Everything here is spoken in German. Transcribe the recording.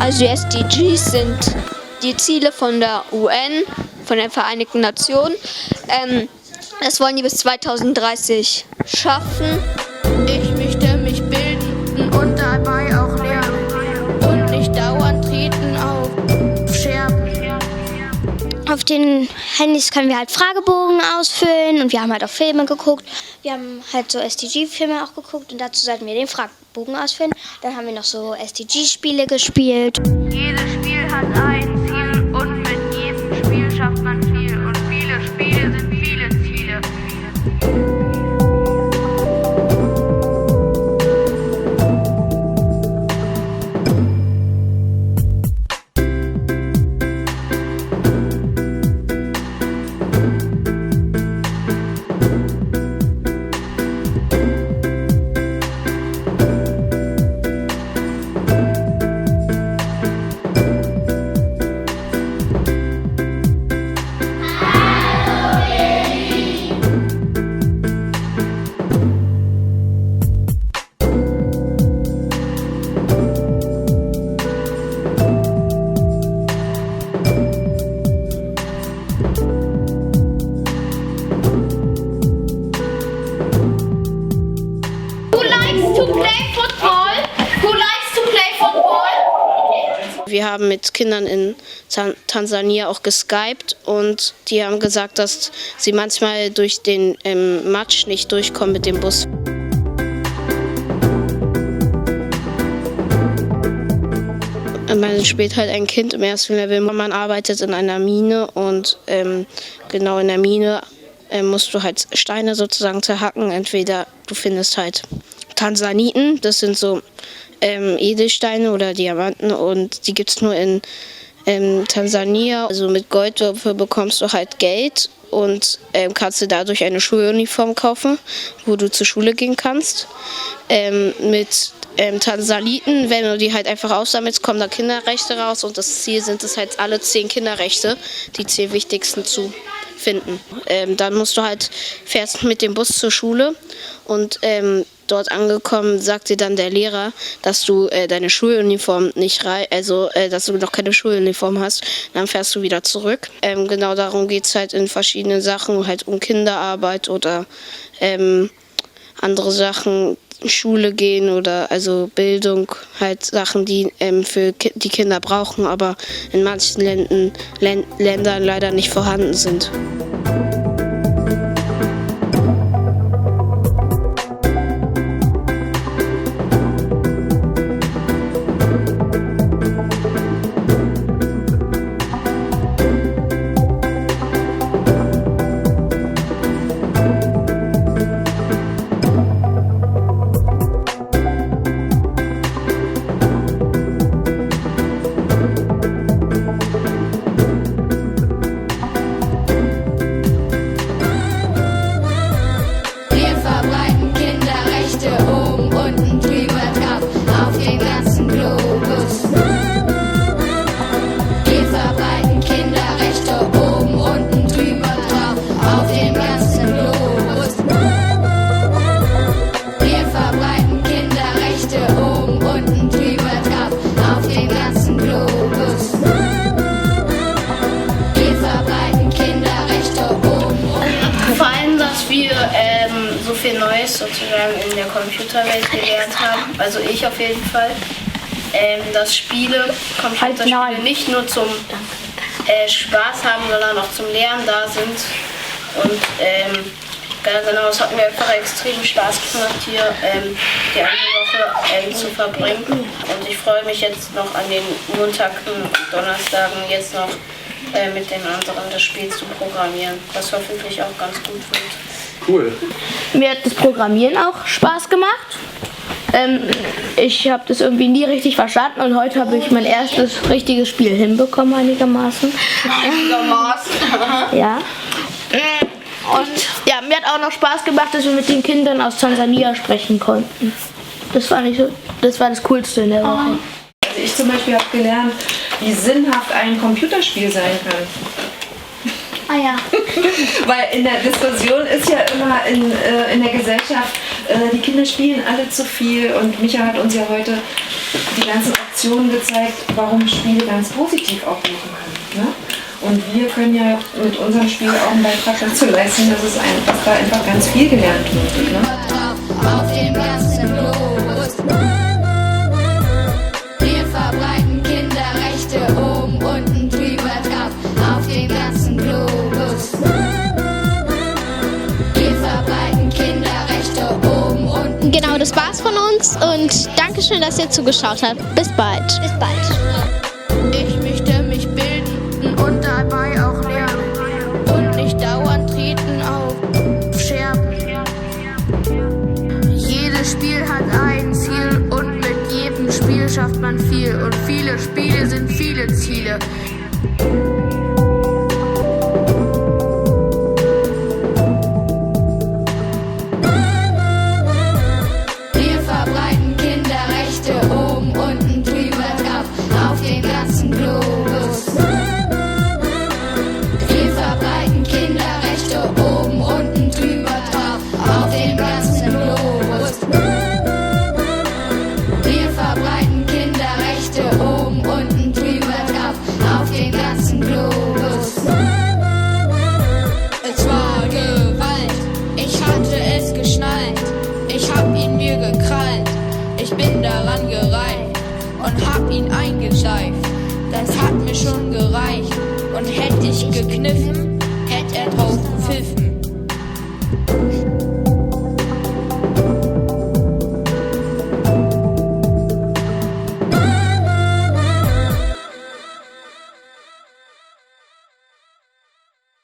Also die SDGs sind die Ziele von der UN, von den Vereinigten Nationen. Das wollen die bis 2030 schaffen. Ich möchte mich bilden und dabei auch lernen und nicht dauernd treten auf Scherben. Auf den Handys können wir halt Fragebogen ausfüllen und wir haben halt auch Filme geguckt. Wir haben halt so SDG-Filme auch geguckt und dazu sollten wir den Fragebogen ausfüllen. Dann haben wir noch so SDG-Spiele gespielt. Jedes Spiel hat ein Ziel und mit jedem Spiel schafft man viel. Und viele Spiele sind viele Ziele. Wir haben mit Kindern in Tansania auch geskypt und die haben gesagt, dass sie manchmal durch den Matsch nicht durchkommen mit dem Bus. Man spielt halt ein Kind im ersten Level. Man arbeitet in einer Mine und genau in der Mine musst du halt Steine sozusagen zerhacken. Entweder du findest halt Tansaniten, das sind so Edelsteine oder Diamanten und die gibt es nur in Tansania. Also mit Gold dafür bekommst du halt Geld und kannst du dadurch eine Schuluniform kaufen, wo du zur Schule gehen kannst. Mit Tansaniten, wenn du die halt einfach aussammelst, kommen da Kinderrechte raus und das Ziel sind es halt alle 10 Kinderrechte, die 10 wichtigsten zu finden. Dann musst du halt, fährst mit dem Bus zur Schule und dort angekommen sagt dir dann der Lehrer, dass du deine Schuluniform nicht dass du noch keine Schuluniform hast. Dann fährst du wieder zurück. Genau darum geht es halt in verschiedenen Sachen, halt um Kinderarbeit oder andere Sachen, Schule gehen oder also Bildung, halt Sachen, die für die Kinder brauchen, aber in manchen Ländern leider nicht vorhanden sind. So viel Neues sozusagen in der Computerwelt gelernt haben, also ich auf jeden Fall, dass Computerspiele nicht nur zum Spaß haben, sondern auch zum Lernen da sind und genau, es hat mir einfach extrem Spaß gemacht, hier die eine Woche zu verbringen und ich freue mich jetzt noch an den Montagen und Donnerstagen jetzt noch mit den anderen das Spiel zu programmieren, was hoffentlich auch ganz gut wird. Cool. Mir hat das Programmieren auch Spaß gemacht. Ich habe das irgendwie nie richtig verstanden und heute habe ich mein erstes richtiges Spiel hinbekommen einigermaßen. Ja. Und ja, mir hat auch noch Spaß gemacht, dass wir mit den Kindern aus Tansania sprechen konnten. Das war das Coolste in der Woche. Also ich zum Beispiel habe gelernt, wie sinnhaft ein Computerspiel sein kann. Ah ja. Weil in der Diskussion ist ja immer in der Gesellschaft die Kinder spielen alle zu viel und Micha hat uns ja heute die ganzen Optionen gezeigt, warum Spiele ganz positiv auch wirken können. Ne? Und wir können ja mit unserem Spiel auch einen Beitrag dazu leisten, dass da einfach ganz viel gelernt wird. Ne? Auf dem ganzen Globus. Wir verbreiten Kinderrechte oben, unten, drüber, drauf. Auf dem ganzen Globus. Wir verbreiten Kinderrechte oben, unten. Genau, das war's von uns und Dankeschön, dass ihr zugeschaut habt. Bis bald. Bis bald. Ich möchte mich bilden und dabei auch lernen. Und nicht dauernd treten auf Scherben. Jedes Spiel hat ein Ziel und mit jedem Spiel schafft man viel. Und viele Spiele sind viele Ziele. Wir verbreiten Kinderrechte oben, unten, drüber, drauf. Auf dem ganzen Globus. Wir verbreiten Kinderrechte oben, unten, drüber, drauf. Auf dem ganzen Globus. Wir verbreiten Kinderrechte oben, unten, drüber, drauf. Auf dem ganzen Globus. Es war Gewalt, ich hatte es geschnallt. Ich hab ihn mir gekrallt, ich bin daran gereicht und hab ihn eingeschleift. Das hat mir schon gereicht und hätte ich gekniffen,